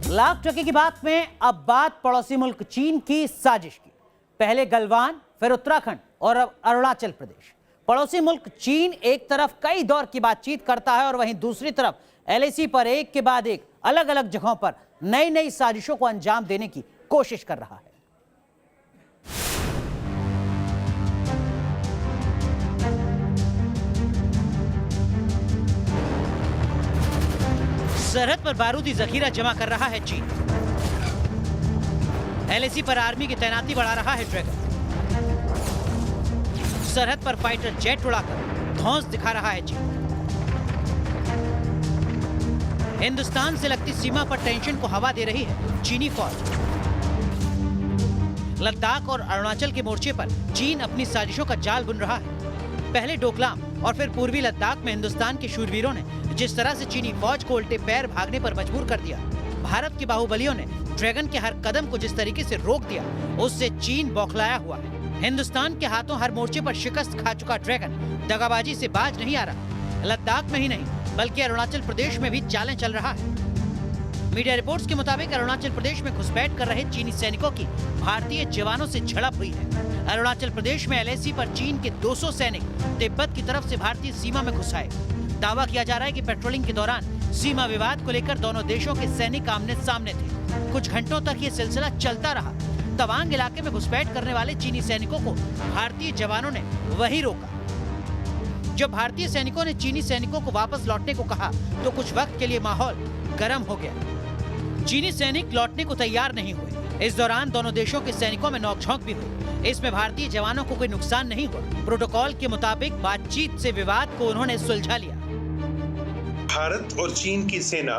लाख टके की बात में अब बात पड़ोसी मुल्क चीन की साजिश की। पहले गलवान, फिर उत्तराखंड और अब अरुणाचल प्रदेश। पड़ोसी मुल्क चीन एक तरफ कई दौर की बातचीत करता है और वहीं दूसरी तरफ एलएसी पर एक के बाद एक अलग अलग जगहों पर नई नई साजिशों को अंजाम देने की कोशिश कर रहा है। सरहद पर बारूदी जखीरा जमा कर रहा है चीन। एलएसी पर आर्मी की तैनाती बढ़ा रहा है ड्रैगन। सरहद पर फाइटर जेट उड़ाकर धौंस दिखा रहा है चीन। हिंदुस्तान से लगती सीमा पर टेंशन को हवा दे रही है चीनी फौज। लद्दाख और अरुणाचल के मोर्चे पर चीन अपनी साजिशों का जाल बुन रहा है। पहले डोकलाम और फिर पूर्वी लद्दाख में हिंदुस्तान के शूरवीरों ने जिस तरह से चीनी फौज को उल्टे पैर भागने पर मजबूर कर दिया, भारत के बाहुबलियों ने ड्रैगन के हर कदम को जिस तरीके से रोक दिया, उससे चीन बौखलाया हुआ है। हिंदुस्तान के हाथों हर मोर्चे पर शिकस्त खा चुका ड्रैगन दगाबाजी से बाज नहीं आ रहा। लद्दाख में ही नहीं बल्कि अरुणाचल प्रदेश में भी चालें चल रहा है। मीडिया रिपोर्ट्स के मुताबिक अरुणाचल प्रदेश में घुसपैठ कर रहे चीनी सैनिकों की भारतीय जवानों से झड़प हुई है। अरुणाचल प्रदेश में एलएसी पर चीन के 200 सैनिक तिब्बत की तरफ से भारतीय सीमा में घुस आए। दावा किया जा रहा है कि पेट्रोलिंग के दौरान सीमा विवाद को लेकर दोनों देशों के सैनिक आमने सामने थे। कुछ घंटों तक ये सिलसिला चलता रहा। तवांग इलाके में घुसपैठ करने वाले चीनी सैनिकों को भारतीय जवानों ने वहीं रोका। जब भारतीय सैनिकों ने चीनी सैनिकों को वापस लौटने को कहा तो कुछ वक्त के लिए माहौल गर्म हो गया। चीनी सैनिक लौटने को तैयार नहीं हुए। इस दौरान दोनों देशों के सैनिकों में नोकझोंक भी हुई। इसमें भारतीय जवानों को कोई नुकसान नहीं हुआ। प्रोटोकॉल के मुताबिक बातचीत से विवाद को उन्होंने सुलझा लिया। भारत और चीन की सेना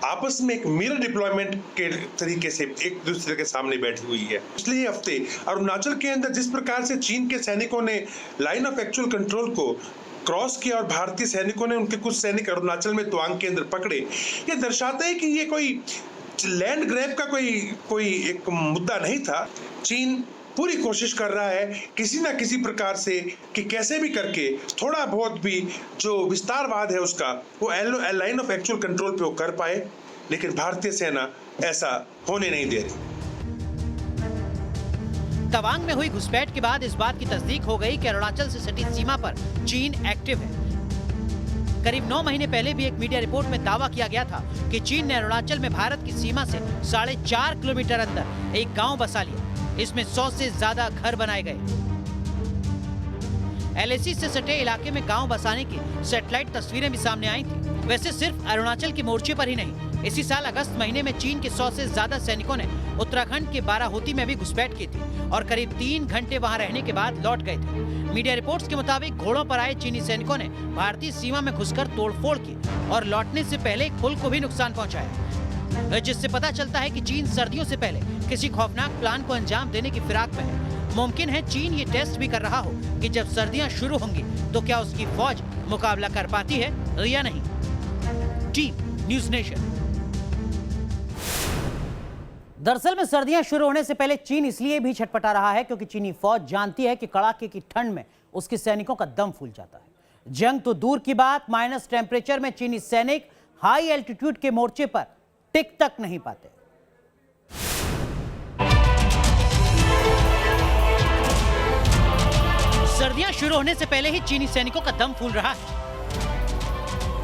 आपस में एक मिरर डिप्लॉयमेंट के तरीके से एक दूसरे के सामने बैठी हुई है। पिछले हफ्ते अरुणाचल के अंदर जिस प्रकार से चीन के सैनिकों ने लाइन ऑफ एक्चुअल कंट्रोल को क्रॉस किया और भारतीय सैनिकों ने उनके कुछ सैनिक अरुणाचल में तवांग के अंदर पकड़े, ये दर्शाता है कि ये कोई लैंड ग्रैब का कोई एक मुद्दा नहीं था। चीन पूरी कोशिश कर रहा है किसी ना किसी प्रकार से कि कैसे भी करके थोड़ा बहुत भी जो विस्तारवाद है उसका वो लाइन ऑफ एक्चुअल कंट्रोल पे वो कर पाए, लेकिन भारतीय सेना ऐसा होने नहीं दे रही। तवांग में हुई घुसपैठ के बाद इस बात की तस्दीक हो गई कि अरुणाचल से सटी सीमा पर चीन एक्टिव है। करीब 9 महीने पहले भी एक मीडिया रिपोर्ट में दावा किया गया था कि चीन ने अरुणाचल में भारत की सीमा से 4.5 किलोमीटर अंदर एक गांव बसा लिया। इसमें 100 से ज्यादा घर बनाए गए। एलएसी से सटे इलाके में गांव बसाने की सैटेलाइट तस्वीरें भी सामने आई थी। वैसे सिर्फ अरुणाचल के मोर्चे पर ही नहीं, इसी साल अगस्त महीने में चीन के 100 से ज्यादा सैनिकों ने उत्तराखंड के बाराहोती में भी घुसपैठ की थी और करीब 3 घंटे वहां रहने के बाद लौट गए थे। मीडिया रिपोर्ट्स के मुताबिक घोड़ों पर आए चीनी सैनिकों ने भारतीय सीमा में घुसकर तोड़फोड़ की और लौटने से पहले एक पुल को भी नुकसान पहुंचाया, जिससे पता चलता है कि चीन सर्दियों से पहले किसी खौफनाक प्लान को अंजाम देने की फिराक में है। मुमकिन है चीन ये टेस्ट भी कर रहा हो कि जब सर्दियां शुरू होंगी तो क्या उसकी फौज मुकाबला कर पाती है या नहीं। Team news nation. दरअसल में सर्दियां शुरू होने से पहले चीन इसलिए भी छटपटा रहा है क्योंकि चीनी फौज जानती है कि कड़ाके की ठंड में उसके सैनिकों का दम फूल जाता है। जंग तो दूर की बात, माइनस टेम्परेचर में चीनी सैनिक हाई एल्टीट्यूड के मोर्चे पर टिक तक नहीं पाते। सर्दियां शुरू होने से पहले ही चीनी सैनिकों का दम फूल रहा है।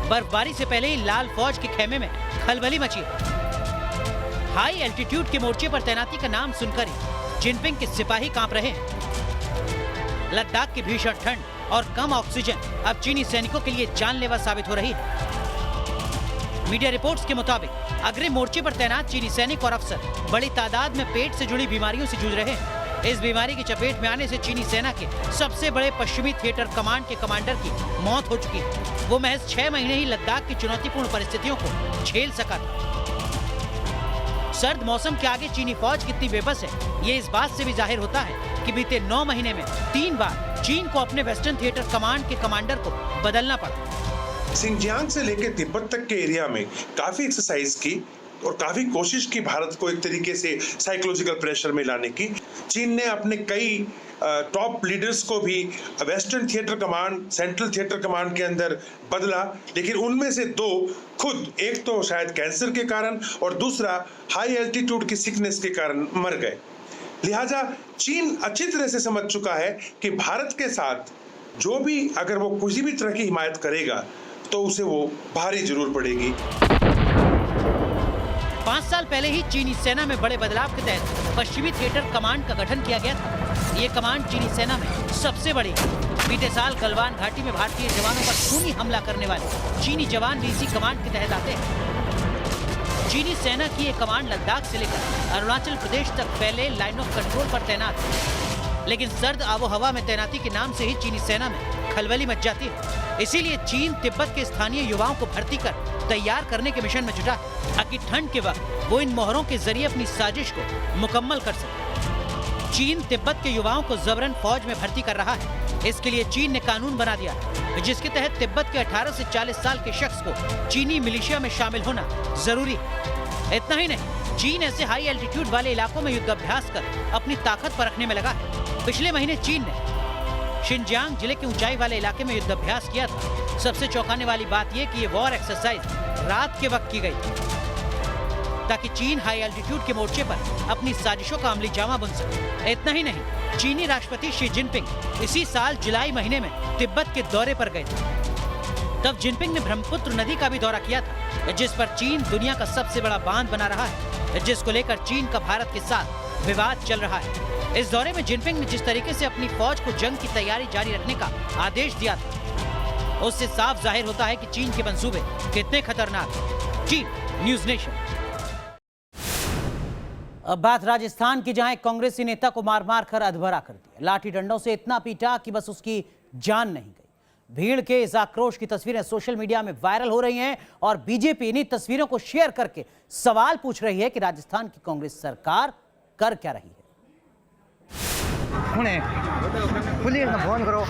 बर्फबारी से पहले ही लाल फौज के खेमे में खलबली मची है। हाई एल्टीट्यूड के मोर्चे पर तैनाती का नाम सुनकर ही जिनपिंग के सिपाही कांप रहे हैं। लद्दाख की भीषण ठंड और कम ऑक्सीजन अब चीनी सैनिकों के लिए जानलेवा साबित हो रही है। मीडिया रिपोर्ट्स के मुताबिक अग्रिम मोर्चे पर तैनात चीनी सैनिक और अफसर बड़ी तादाद में पेट से जुड़ी बीमारियों से जूझ रहे हैं। इस बीमारी की चपेट में आने से चीनी सेना के सबसे बड़े पश्चिमी थिएटर कमांड के कमांडर की मौत हो चुकी है। वो महज 6 महीने ही लद्दाख की चुनौतीपूर्ण परिस्थितियों को झेल सका था। सर्द मौसम के आगे चीनी फौज कितनी बेबस है, ये इस बात से भी जाहिर होता है कि बीते 9 महीने में 3 बार चीन को अपने वेस्टर्न थिएटर कमांड के कमांडर को बदलना पड़ा। सिंजियांग से लेकर तिब्बत तक के एरिया में काफी एक्सरसाइज की, और काफी कोशिश की भारत को एक तरीके से साइकोलॉजिकल प्रेशर में लाने की। चीन ने अपने कई टॉप लीडर्स को भी western theatre command, central theatre command के अंदर बदला, लेकिन उनमें से 2 खुद, एक तो शायद कैंसर के कारण और दूसरा हाई एल्टीट्यूड की सिकनेस के कारण मर गए। लिहाजा चीन अच्छी तरह से समझ चुका है कि भारत के साथ जो भी, अगर वो किसी भी तरह की हिमायत करेगा तो उसे वो भारी जरूर पड़ेगी। 5 साल पहले ही चीनी सेना में बड़े बदलाव के तहत पश्चिमी थिएटर कमांड का गठन किया गया था। ये कमांड चीनी सेना में सबसे बड़ी है। बीते साल गलवान घाटी में भारतीय जवानों पर खूनी हमला करने वाले चीनी जवान भी इसी कमांड के तहत आते हैं। चीनी सेना की ये कमांड लद्दाख से लेकर अरुणाचल प्रदेश तक फैले लाइन ऑफ कंट्रोल पर तैनात है। लेकिन सर्द आबो हवा में तैनाती के नाम से ही चीनी सेना में खलबली मच जाती है। इसीलिए चीन तिब्बत के स्थानीय युवाओं को भर्ती कर तैयार करने के मिशन में जुटा है, ताकि ठंड के वक्त वो इन मोहरों के जरिए अपनी साजिश को मुकम्मल कर सके। चीन तिब्बत के युवाओं को जबरन फौज में भर्ती कर रहा है। इसके लिए चीन ने कानून बना दिया है, जिसके तहत तिब्बत के 18 से 40 साल के शख्स को चीनी मिलिशिया में शामिल होना जरूरी है। इतना ही नहीं, चीन ऐसे हाई एल्टीट्यूड वाले इलाकों में युद्धाभ्यास कर अपनी ताकत परखने में लगा है। पिछले महीने चीन ने शिनजियांग जिले के ऊंचाई वाले इलाके में युद्धाभ्यास किया था। सबसे चौंकाने वाली बात यह कि ये वॉर एक्सरसाइज रात के वक्त की गई थी, ताकि चीन हाई एल्टीट्यूड के मोर्चे पर अपनी साजिशों का अमली जामा बुन सके। इतना ही नहीं, चीनी राष्ट्रपति शी जिनपिंग इसी साल जुलाई महीने में तिब्बत के दौरे पर गए थे। तब जिनपिंग ने ब्रह्मपुत्र नदी का भी दौरा किया था, जिस पर चीन दुनिया का सबसे बड़ा बांध बना रहा है, जिसको लेकर चीन का भारत के साथ विवाद चल रहा है। इस दौरे में जिनपिंग ने जिस तरीके से अपनी फौज को जंग की तैयारी जारी रखने का आदेश दिया था, उससे साफ जाहिर होता है कि चीन के मंसूबे कितने खतरनाक हैं। चीन न्यूज़ नेशन। अब बात राजस्थान की, जहां एक कांग्रेसी नेता को मार मार कर अधमरा कर दिया। लाठी डंडों से इतना पीटा कि बस उसकी जान नहीं गई। भीड़ के इस आक्रोश की तस्वीरें सोशल मीडिया में वायरल हो रही हैं और बीजेपी इन्हीं तस्वीरों को शेयर करके सवाल पूछ रही है कि राजस्थान की कांग्रेस सरकार कर क्या रही है। पुलिस में फोन करो,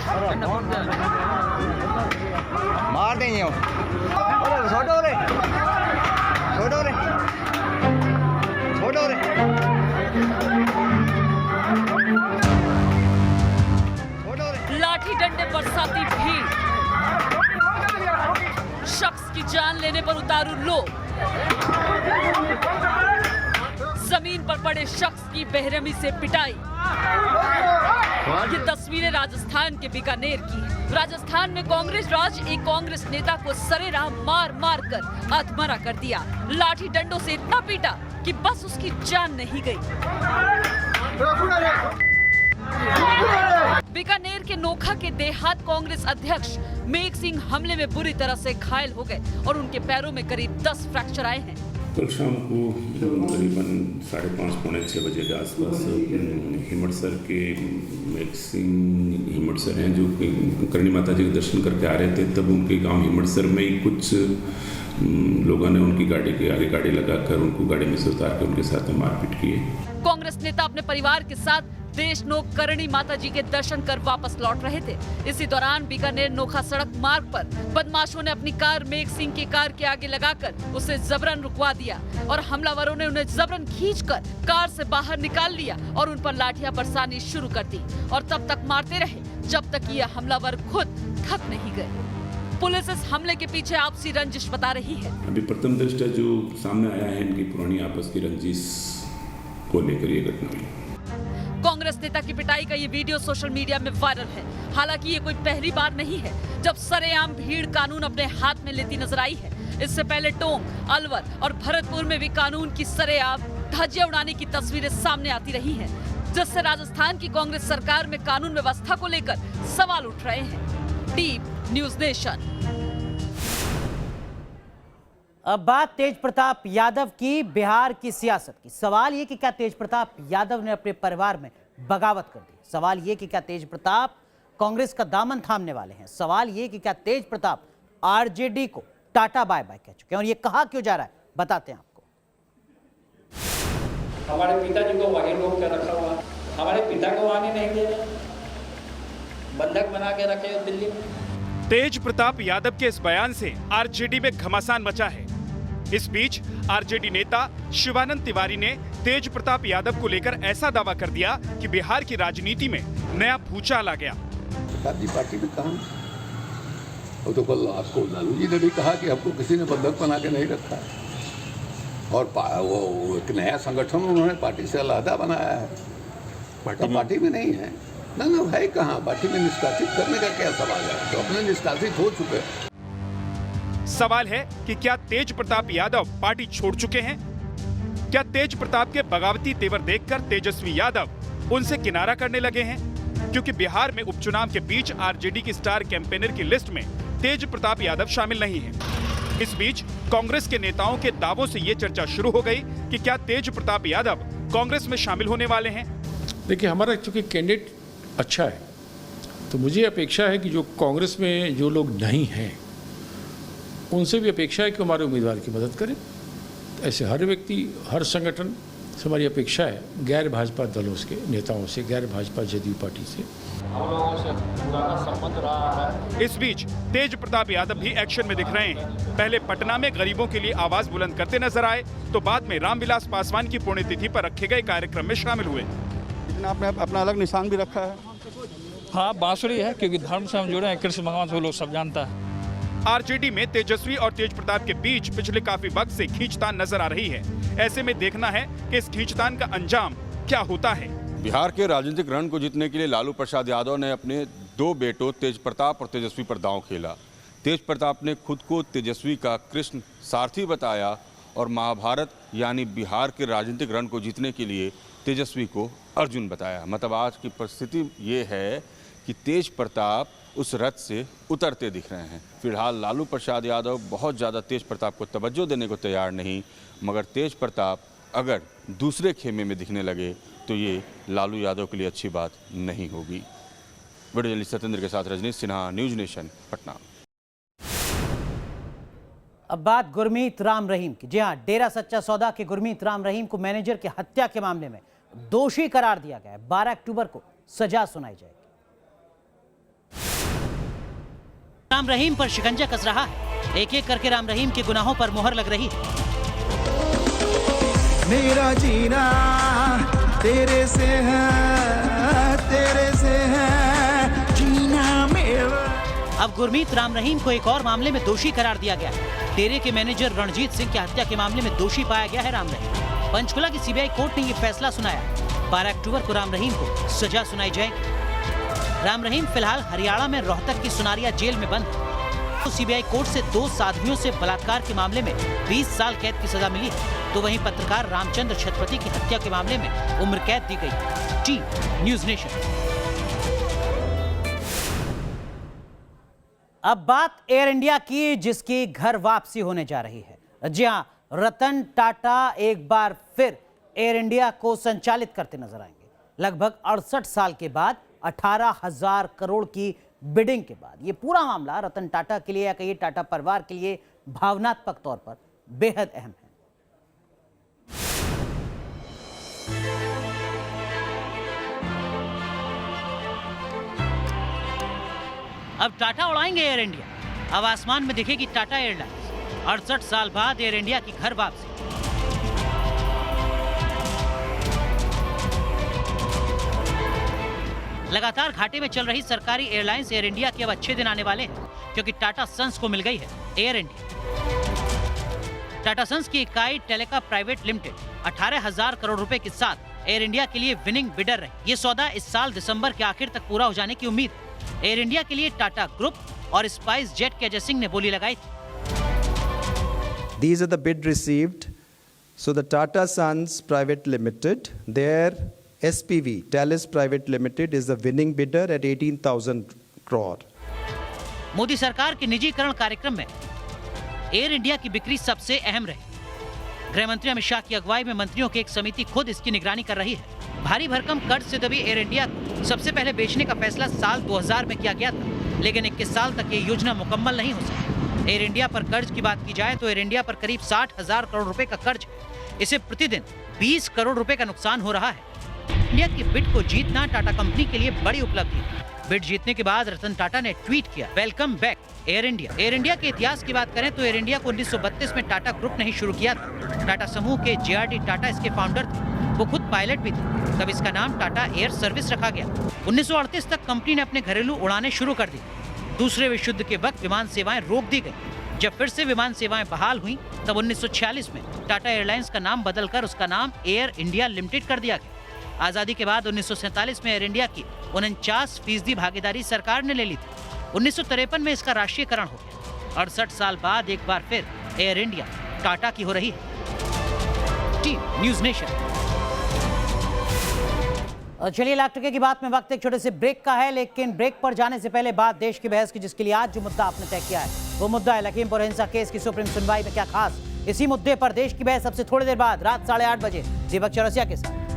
मार देंगे। छोड़ो रे, छोड़ो रे, छोड़ो रे, छोड़ो रे। लाठी डंडे बरसाती भीड़, शख्स की जान लेने पर उतारू लोग, जमीन पर पड़े शख्स की बेरहमी से पिटाई। ये तस्वीरें राजस्थान के बीकानेर की है। राजस्थान में कांग्रेस राज एक कांग्रेस नेता को सरेराम मार मार कर अधमरा कर दिया। लाठी डंडों से इतना पीटा कि बस उसकी जान नहीं गई। बीकानेर के नोखा के देहात कांग्रेस अध्यक्ष मेघ सिंह हमले में बुरी तरह से घायल हो गए और उनके पैरों में करीब 10 फ्रैक्चर आए हैं। कल शाम को करीबन 5:30 पौने 6 बजे के आसपास हिमड़सर के मेघ सिंह हिमड़सर हैं, जो करणी माता जी के दर्शन करके आ रहे थे। तब उनके गांव हिमड़सर में ही कुछ लोगों ने उनकी गाड़ी के आगे गाड़ी लगाकर उनको गाड़ी में से उतार कर उनके साथ मारपीट की है। कांग्रेस नेता अपने परिवार के साथ देशनोक करणी माता जी के दर्शन कर वापस लौट रहे थे। इसी दौरान बीकानेर नोखा सड़क मार्ग पर बदमाशों ने अपनी कार मेघ सिंह की कार के आगे लगाकर उसे जबरन रुकवा दिया और हमलावरों ने उन्हें जबरन खींचकर कार से बाहर निकाल लिया और उन पर लाठियां बरसानी शुरू कर दी और तब तक मारते रहे जब तक ये हमलावर खुद थक नहीं गए। पुलिस इस हमले के पीछे आपसी रंजिश बता रही है। अभी प्रथम दृष्टया जो सामने आया है, इनकी पुरानी आपस की रंजिश को लेकर ये घटना हुई। कांग्रेस नेता की पिटाई का ये वीडियो सोशल मीडिया में वायरल है। हालांकि ये कोई पहली बार नहीं है जब सरेआम भीड़ कानून अपने हाथ में लेती नजर आई है। इससे पहले टोंक, अलवर और भरतपुर में भी कानून की सरेआम धज्जियां उड़ाने की तस्वीरें सामने आती रही हैं, जिससे राजस्थान की कांग्रेस सरकार में कानून व्यवस्था को लेकर सवाल उठ रहे हैं। Deep news nation. अब बात तेज प्रताप यादव की, बिहार की सियासत की। सवाल ये कि क्या तेज प्रताप यादव ने अपने परिवार में बगावत कर दी? सवाल ये कि क्या तेज प्रताप कांग्रेस का दामन थामने वाले हैं? सवाल ये कि क्या तेज प्रताप आरजेडी को टाटा बाय बाय कह चुके हैं? और ये कहा क्यों जा रहा है, बताते हैं आपको। हमारे पिताजी को वही रोक के रखा हुआ, हमारे पिता को आने नहीं दे रहे, बंधक बना के रखे दिल्ली में। तेज प्रताप यादव के इस बयान से आरजेडी में घमासान मचा है। इस बीच आरजेडी नेता शिवानंद तिवारी ने तेज प्रताप यादव को लेकर ऐसा दावा कर दिया कि बिहार की राजनीति में नया भूचाल आ गया। पार्टी में कहा, वो तो कल आपको लालू जी ने भी कहा कि हमको किसी ने बंधक बना के नहीं रखा है, और वो एक नया संगठन उन्होंने पार्टी से अलहदा बनाया है, पार्टी में नहीं है ना भाई, कहाँ पार्टी में निष्कासित करने का क्या सवाल है, तो अपने निष्कासित हो चुके। सवाल है कि क्या तेज प्रताप यादव पार्टी छोड़ चुके हैं? क्या तेज प्रताप के बगावती तेवर देखकर तेजस्वी यादव उनसे किनारा करने लगे हैं? क्योंकि बिहार में उपचुनाव के बीच आरजेडी की स्टार कैंपेनर की लिस्ट में तेज प्रताप यादव शामिल नहीं है। इस बीच कांग्रेस के नेताओं के दावों से ये चर्चा शुरू हो गई कि क्या तेज प्रताप यादव कांग्रेस में शामिल होने वाले हैं। देखिए, हमारा चूंकि कैंडिडेट अच्छा है, तो मुझे अपेक्षा है कि जो कांग्रेस में जो लोग नहीं हैं उनसे भी अपेक्षा है कि हमारे उम्मीदवार की मदद करें। ऐसे हर व्यक्ति, हर संगठन से हमारी अपेक्षा है, गैर भाजपा दलों के नेताओं से, गैर भाजपा जदयू पार्टी से। हम लोगों से पुराना संबंध रहा है। इस बीच तेज प्रताप यादव भी एक्शन में दिख रहे हैं। पहले पटना में गरीबों के लिए आवाज बुलंद करते नजर आए, तो बाद में रामविलास पासवान की पुण्यतिथि पर रखे गए कार्यक्रम में शामिल हुए। आपने अपना अलग निशान भी रखा है। हाँ, बांसुरी है, क्योंकि धर्म से हम जुड़े हैं, कृष्ण भगवान से लोग सब जानता है। आरजेडी में तेजस्वी और तेज प्रताप के बीच पिछले काफी वक्त से खींचतान नजर आ रही है। ऐसे में देखना है कि इस खींचतान का अंजाम क्या होता है। बिहार के राजनीतिक रण को जीतने के लिए लालू प्रसाद यादव ने अपने दो बेटों तेज प्रताप और तेजस्वी पर दांव खेला। तेज प्रताप ने खुद को तेजस्वी का कृष्ण सारथी बताया और महाभारत यानी बिहार के राजनीतिक रण को जीतने के लिए तेजस्वी को अर्जुन बताया। मतलब आज की परिस्थिति ये है कि तेज प्रताप उस रथ से उतरते दिख रहे हैं। फिलहाल लालू प्रसाद यादव बहुत ज़्यादा तेज प्रताप को तवज्जो देने को तैयार नहीं, मगर तेज प्रताप अगर दूसरे खेमे में दिखने लगे तो ये लालू यादव के लिए अच्छी बात नहीं होगी। वीडियो जर्नलिस्ट सत्येंद्र के साथ रजनीश सिन्हा, न्यूज़ नेशन, पटना। अब बात गुरमीत राम रहीम की। जी हाँ, डेरा सच्चा सौदा के गुरमीत राम रहीम को मैनेजर की हत्या के मामले में दोषी करार दिया गया है। 12 अक्टूबर को सजा सुनाई जाएगी। राम रहीम पर शिकंजा कस रहा है। एक एक करके राम रहीम के गुनाहों पर मुहर लग रही है। मेरा जीना तेरे से है जीना मेरा। अब गुरमीत राम रहीम को एक और मामले में दोषी करार दिया गया है। डेरे के मैनेजर रणजीत सिंह की हत्या के मामले में दोषी पाया गया है राम रहीम। पंचकुला की सीबीआई कोर्ट ने यह फैसला सुनाया। 12 अक्टूबर को राम रहीम को सजा सुनाई जाएगी। राम रहीम फिलहाल हरियाणा में रोहतक की सुनारिया जेल में बंद है। तो सीबीआई कोर्ट से 2 साध्वियों से बलात्कार के मामले में 20 साल कैद की सजा मिली है, तो वहीं पत्रकार रामचंद्र छत्रपति की हत्या के मामले में उम्र कैद दी गई। T news nation. अब बात एयर इंडिया की, जिसकी घर वापसी होने जा रही है। जी हां, रतन टाटा एक बार फिर एयर इंडिया को संचालित करते नजर आएंगे। लगभग 68 साल के बाद 18,000 करोड़ की बिडिंग के बाद ये पूरा मामला रतन टाटा के लिए या कहिए टाटा परिवार के लिए भावनात्मक तौर पर बेहद अहम है। अब टाटा उड़ाएंगे एयर इंडिया। अब आसमान में दिखेगी टाटा एयरलाइंस। 68 साल बाद एयर इंडिया की घर वापसी। लगातार घाटे में चल रही सरकारी एयरलाइंस एयर इंडिया के अब अच्छे दिन आने वाले हैं, क्योंकि टाटा सन्स को मिल गई है एयर इंडिया। टाटा सन्स की इकाई टेलेका प्राइवेट लिमिटेड 18,000 करोड़ रुपए के साथ एयर इंडिया के लिए विनिंग बिडर रही। ये सौदा इस साल दिसंबर के आखिर तक पूरा हो जाने की उम्मीद है। एयर इंडिया के लिए टाटा ग्रुप और स्पाइस जेट के अजय सिंह ने बोली लगाई थी। These are the bid received. So the Tata Sons Private Limited, their SPV, Talis Private Limited, is the winning bidder at 18,000 crore. Modi सरकार के निजीकरण कार्यक्रम में एयर इंडिया की बिक्री सबसे अहम रही। गृह मंत्री अमित शाह की अगुवाई में मंत्रियों की एक समिति खुद इसकी निगरानी कर रही है। भारी भरकम कर्ज से दबी एयर इंडिया को सबसे पहले बेचने का फैसला साल 2000 में किया गया था, लेकिन 21 साल तक ये योजना मुकम्मल नहीं हो सकी। एयर इंडिया पर कर्ज की बात की जाए तो एयर इंडिया पर करीब 60,000 करोड़ रुपए का कर्ज है। इसे प्रतिदिन 20 करोड़ रुपए का नुकसान हो रहा है। इंडिया की बिड को जीतना टाटा कंपनी के लिए बड़ी उपलब्धि है। बिड जीतने के बाद रतन टाटा ने ट्वीट किया, welcome back air India. Air India के इतिहास की बात करें तो एयर इंडिया को 1932 में टाटा ग्रुप ने ही शुरू किया था। टाटा समूह के JRD टाटा इसके फाउंडर थे, वो खुद पायलट भी थे। तब इसका नाम टाटा एयर सर्विस रखा गया। 1938 तक कंपनी ने अपने घरेलू उड़ानें शुरू कर दी। दूसरे विश्व युद्ध के वक्त विमान सेवाएं रोक दी गई। जब फिर से विमान सेवाएं बहाल हुई तब 1946 में टाटा एयरलाइंस का नाम बदलकर उसका नाम एयर इंडिया लिमिटेड कर दिया गया। आजादी के बाद 1947 में एयर इंडिया की 49% भागीदारी सरकार ने ले ली थी। 1953 में इसका राष्ट्रीयकरण हो गया। 68 साल बाद एक बार फिर एयर इंडिया टाटा की हो रही है। Team news nation. चलिए लाख टके की बात में वक्त एक छोटे से ब्रेक का है, लेकिन ब्रेक पर जाने से पहले बात देश की बहस की, जिसके लिए आज जो मुद्दा आपने तय किया है वो मुद्दा है लखीमपुर हिंसा केस की सुप्रीम सुनवाई में क्या खास। इसी मुद्दे पर देश की बहस सबसे थोड़ी देर बाद रात 8:30 बजे दीपक चौरसिया के साथ।